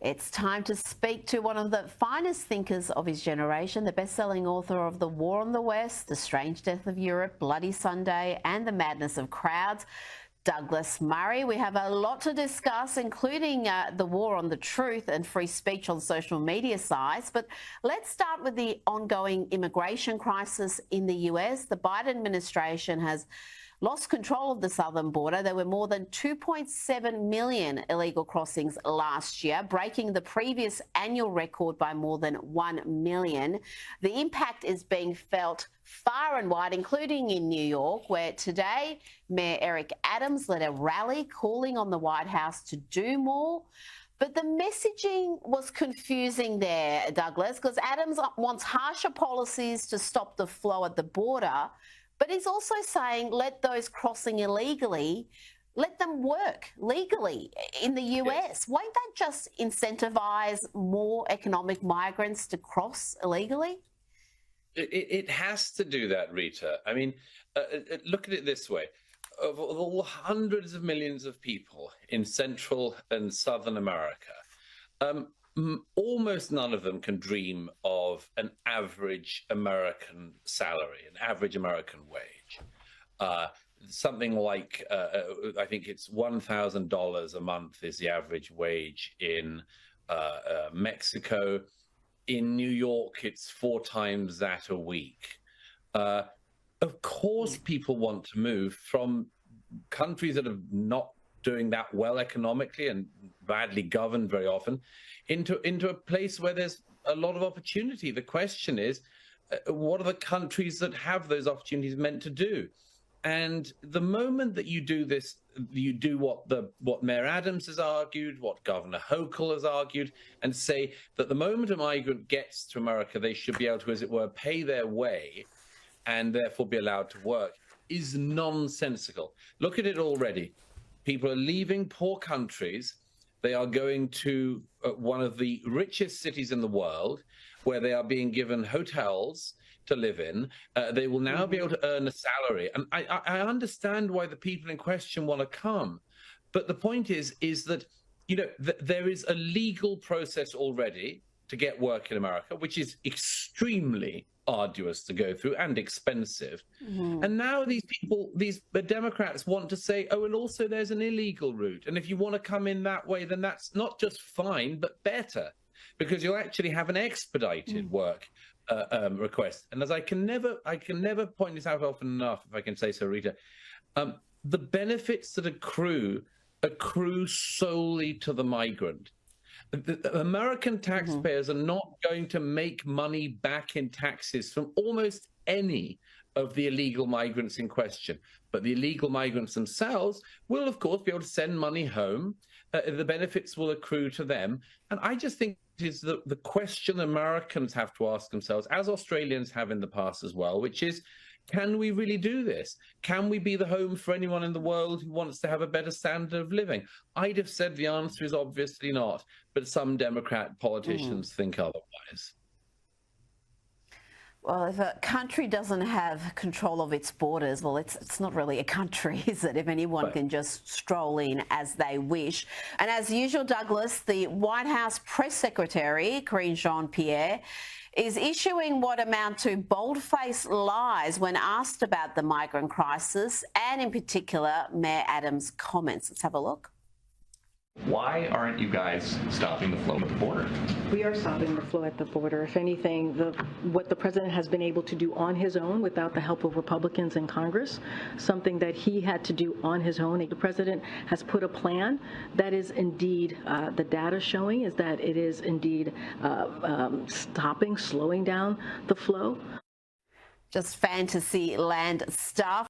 It's time to speak to one of the finest thinkers of his generation, the best-selling author of The War on the West, The Strange Death of Europe, Bloody Sunday, and The Madness of Crowds, Douglas Murray. We have a lot to discuss, including the war on the truth and free speech on social media sites. But let's start with the ongoing immigration crisis in the US. The Biden administration has lost control of the southern border. There were more than 2.7 million illegal crossings last year, breaking the previous annual record by more than 1 million. The impact is being felt far and wide, including in New York, where today Mayor Eric Adams led a rally calling on the White House to do more. But the messaging was confusing there, Douglas, because Adams wants harsher policies to stop the flow at the border, but he's also saying let those crossing illegally, let them work legally in the US. Yes. Won't that just incentivize more economic migrants to cross illegally? It has to do that, Rita. I mean, look at it this way. Of all hundreds of millions of people in Central and Southern America, almost none of them can dream of an average American salary, an average American wage. Something like, I think it's $1,000 a month is the average wage in Mexico. In New York, it's 4 times that a week. Of course, people want to move from countries that are not doing that well economically and badly governed very often into a place where there's a lot of opportunity. The question is, what are the countries that have those opportunities meant to do? And the moment that you do this, you do what Mayor Adams has argued, what Governor Hochul has argued, and say that the moment a migrant gets to America, they should be able to, as it were, pay their way and therefore be allowed to work, is nonsensical. Look at it already. People are leaving poor countries. They are going to one of the richest cities in the world, where they are being given hotels to live in. They will now be able to earn a salary. And I understand why the people in question want to come. But the point is that, you know, there is a legal process already to get work in America, which is extremely arduous to go through and expensive. And now these people, the Democrats want to say, oh, and also there's an illegal route. And if you want to come in that way, then that's not just fine, but better, because you'll actually have an expedited work request. And as I can never point this out often enough, if I can say so, Rita, the benefits that accrue solely to the migrant. The American taxpayers are not going to make money back in taxes from almost any of the illegal migrants in question. But the illegal migrants themselves will, of course, be able to send money home. The benefits will accrue to them. And I just think it is the question Americans have to ask themselves, as Australians have in the past as well, which is, can we really do this? Can we be the home for anyone in the world who wants to have a better standard of living? I'd have said the answer is obviously not, but some Democrat politicians think otherwise. Well, if a country doesn't have control of its borders, well, it's not really a country, is it? If anyone can just stroll in as they wish. And as usual, Douglas, the White House press secretary, Karine Jean-Pierre, is issuing what amount to bold-faced lies when asked about the migrant crisis and, in particular, Mayor Adams' comments. Let's have a look. Why aren't you guys stopping the flow at the border? We are stopping the flow at the border. If anything, what the president has been able to do on his own without the help of Republicans in Congress, something that he had to do on his own. The president has put a plan that is indeed, the data showing is that it is indeed slowing down the flow. Just fantasy land stuff.